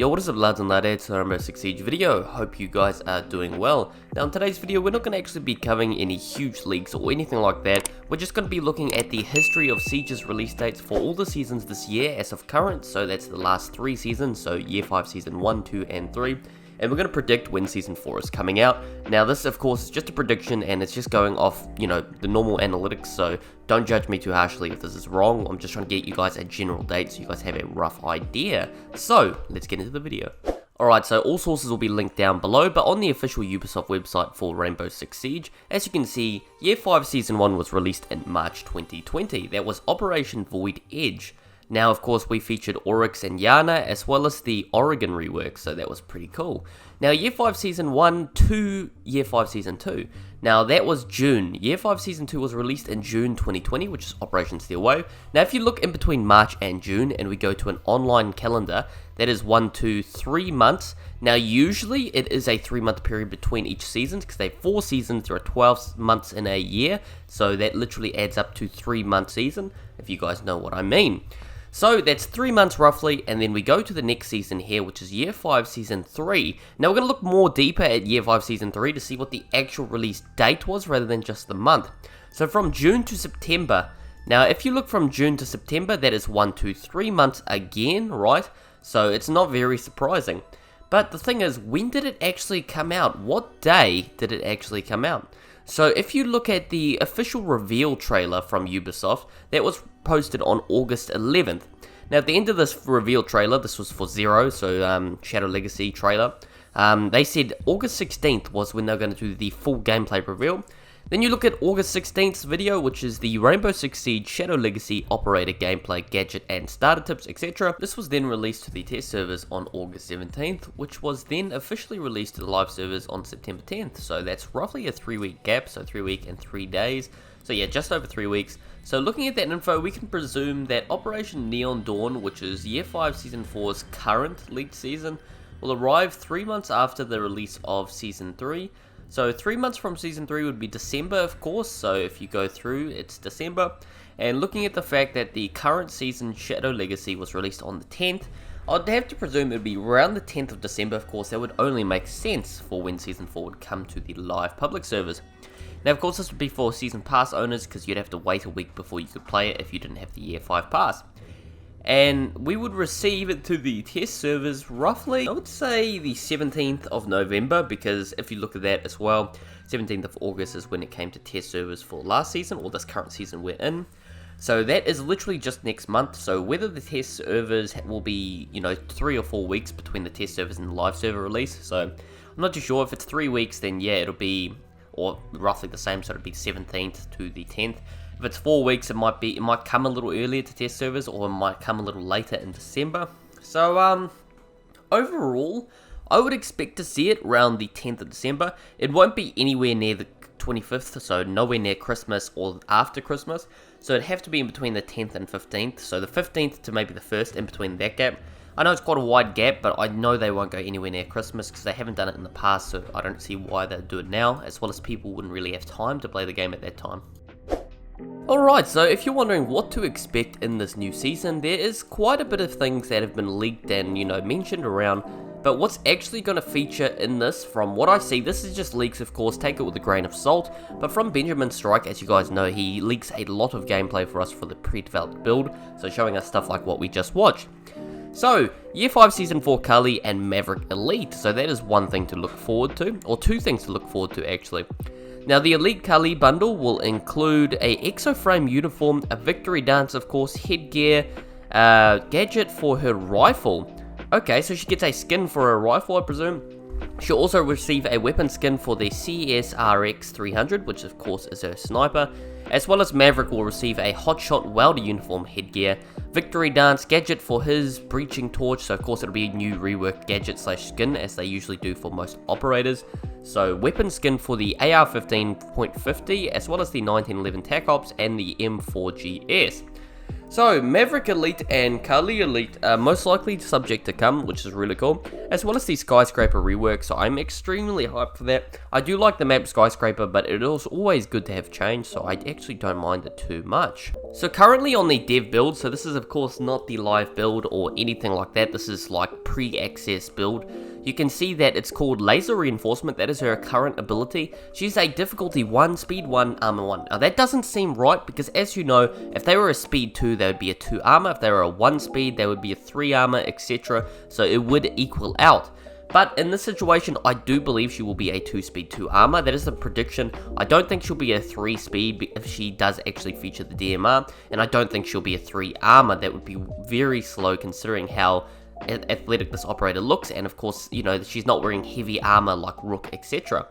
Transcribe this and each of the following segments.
Yo, what is up lads and ladettes, it's Rainbow Six Siege video. Hope you guys are doing well. Now in today's video we're not going to actually be covering any huge leaks or anything like that. We're just going to be looking at the history of Siege's release dates for all the seasons this year as of current. So that's the last 3 seasons, so year 5 season 1, 2 and 3. And we're going to predict when season 4 is coming out. Now this of course is just a prediction and it's just going off, the normal analytics, so don't judge me too harshly if this is wrong. I'm just trying to get you guys a general date so you guys have a rough idea. So let's get into the video. Alright, so all sources will be linked down below, but on the official Ubisoft website for Rainbow Six Siege, as you can see, Year 5 Season 1 was released in March 2020. That was Operation Void Edge. Now, of course, we featured Oryx and Yana, as well as the Oregon rework, so that was pretty cool. Now, Year 5 Season 1 to Year 5 Season 2. Now, that was June. Year 5 Season 2 was released in June 2020, which is Operation Steel Wave. Now, if you look in between March and June, and we go to an online calendar, that is 1 to 3 months. Now, usually, it is a 3-month period between each season, because they have 4 seasons, there are 12 months in a year, so that literally adds up to 3-month season, if you guys know what I mean. So that's 3 months roughly, and then we go to the next season here, which is Year 5 Season 3. Now we're going to look more deeper at Year 5 Season 3 to see what the actual release date was rather than just the month. So from June to September. Now if you look from June to September, that is 1 to 3 months again, right? So it's not very surprising. But the thing is, when did it actually come out? What day did it actually come out? So if you look at the official reveal trailer from Ubisoft, that was posted on August 11th. Now at the end of this reveal trailer, this was for Zero, so Shadow Legacy trailer, they said August 16th was when they were going to do the full gameplay reveal. Then you look at August 16th's video, which is the Rainbow Six Siege Shadow Legacy operator gameplay, gadget and starter tips, etc. This was then released to the test servers on August 17th, which was then officially released to the live servers on September 10th. So that's roughly a 3-week gap, so 3 week and 3 days. So yeah, just over 3 weeks. So looking at that info, we can presume that Operation Neon Dawn, which is Year 5 Season 4's current leaked season, will arrive 3 months after the release of Season 3. So 3 months from Season 3 would be December, of course, so if you go through, it's December. And looking at the fact that the current season Shadow Legacy was released on the 10th, I'd have to presume it would be around the 10th of December, of course. That would only make sense for when Season 4 would come to the live public servers. Now, of course, this would be for Season Pass owners, because you'd have to wait a week before you could play it if you didn't have the Year 5 Pass. And we would receive it to the test servers roughly, I would say the 17th of November, because if you look at that as well, 17th of August is when it came to test servers for last season, or this current season we're in. So that is literally just next month. So whether the test servers will be, 3 or 4 weeks between the test servers and the live server release. So I'm not too sure. If it's 3 weeks, then yeah, it'll be, or roughly the same, so it'll be 17th to the 10th. If it's 4 weeks, it might come a little earlier to test servers, or it might come a little later in December. So, overall, I would expect to see it around the 10th of December. It won't be anywhere near the 25th, so nowhere near Christmas or after Christmas. So it'd have to be in between the 10th and 15th. So the 15th to maybe the 1st, in between that gap. I know it's quite a wide gap, but I know they won't go anywhere near Christmas because they haven't done it in the past, so I don't see why they'd do it now, as well as people wouldn't really have time to play the game at that time. Alright, so if you're wondering what to expect in this new season, there is quite a bit of things that have been leaked and, mentioned around, but what's actually going to feature in this, from what I see, this is just leaks, of course, take it with a grain of salt, but from Benjamin Strike, as you guys know, he leaks a lot of gameplay for us for the pre-developed build, so showing us stuff like what we just watched. So, Year 5 Season 4 Kali and Maverick Elite, so that is one thing to look forward to, or 2 things to look forward to actually. Now the Elite Kali bundle will include a exoframe uniform, a victory dance of course, headgear, gadget for her rifle. Okay, so she gets a skin for her rifle, I presume. She'll also receive a weapon skin for the CSRX 300, which of course is her sniper, as well as Maverick will receive a Hotshot Welder uniform headgear, victory dance gadget for his breaching torch, so of course it'll be a new reworked gadget slash skin as they usually do for most operators. So weapon skin for the AR-15.50 as well as the 1911 TAC Ops and the M4GS. So, Maverick Elite and Kali Elite are most likely subject to come, which is really cool, as well as the Skyscraper rework, so I'm extremely hyped for that. I do like the map Skyscraper, but it is always good to have change, so I actually don't mind it too much. So currently on the dev build, so this is of course not the live build or anything like that, this is like pre-access build. You can see that it's called Laser Reinforcement, that is her current ability. She's a difficulty 1, speed 1, armor 1. Now that doesn't seem right because as you know, if they were a speed 2, they would be a 2 armor. If they were a 1 speed, they would be a 3 armor, etc. So it would equal out. But in this situation, I do believe she will be a 2 speed 2 armor. That is the prediction. I don't think she'll be a 3 speed if she does actually feature the DMR. And I don't think she'll be a 3 armor. That would be very slow considering how athletic this operator looks, and of course, you know, she's not wearing heavy armor like Rook, etc.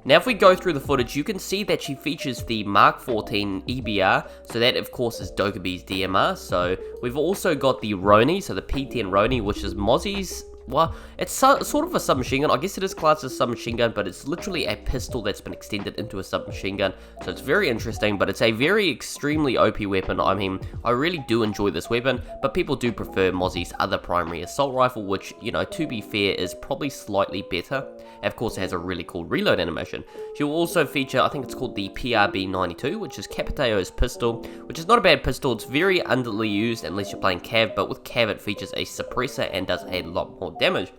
Now if we go through the footage, you can see that she features the Mark 14 EBR, so that of course is Dokebee's DMR. So we've also got the Roni, so the P10 Roni, which is Mozzie's, well, it's sort of a submachine gun. I guess it is classed as a submachine gun, but it's literally a pistol that's been extended into a submachine gun. So it's very interesting, but it's a very extremely OP weapon. I mean, I really do enjoy this weapon, but people do prefer Mozzie's other primary assault rifle, which, you know, to be fair, is probably slightly better. Of course, it has a really cool reload animation. She will also feature, I think it's called the PRB-92, which is Capiteo's pistol, which is not a bad pistol. It's very underly used unless you're playing Cav, but with Cav it features a suppressor and does a lot more damage.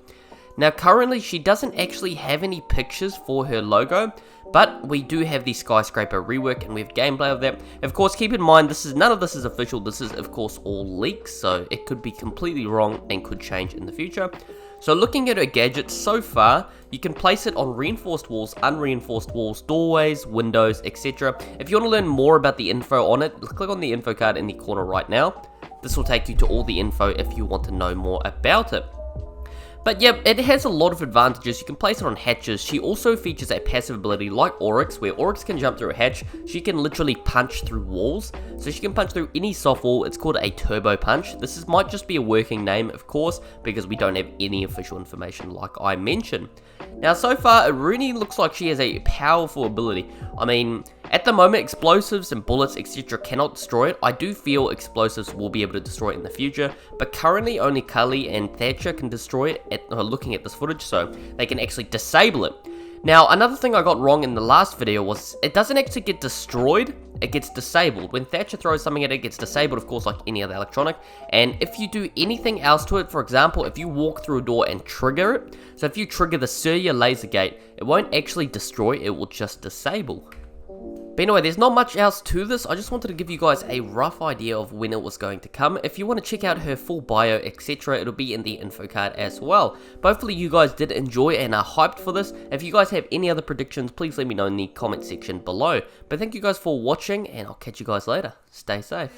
Now currently she doesn't actually have any pictures for her logo, but we do have the Skyscraper rework and we have gameplay of that. Of course, keep in mind none of this is official. This is of course all leaks, so it could be completely wrong and could change in the future. So looking at her gadgets so far, you can place it on reinforced walls, unreinforced walls, doorways, windows, etc. If you want to learn more about the info on it, click on the info card in the corner right now. This will take you to all the info if you want to know more about it. But yeah, it has a lot of advantages. You can place it on hatches. She also features a passive ability like Oryx, where Oryx can jump through a hatch. She can literally punch through walls. So she can punch through any soft wall. It's called a turbo punch. This might just be a working name, of course, because we don't have any official information like I mentioned. Now, so far, it really looks like she has a powerful ability. I mean, at the moment, explosives and bullets, etc. cannot destroy it. I do feel explosives will be able to destroy it in the future, but currently only Cully and Thatcher can destroy it looking at this footage, so they can actually disable it. Now, another thing I got wrong in the last video was it doesn't actually get destroyed, it gets disabled. When Thatcher throws something at it, it gets disabled, of course, like any other electronic. And if you do anything else to it, for example, if you walk through a door and trigger it, so if you trigger the Surya laser gate, it won't actually destroy, it will just disable. But anyway, there's not much else to this. I just wanted to give you guys a rough idea of when it was going to come. If you want to check out her full bio, etc., it'll be in the info card as well. But hopefully you guys did enjoy and are hyped for this. If you guys have any other predictions, please let me know in the comment section below. But thank you guys for watching, and I'll catch you guys later. Stay safe.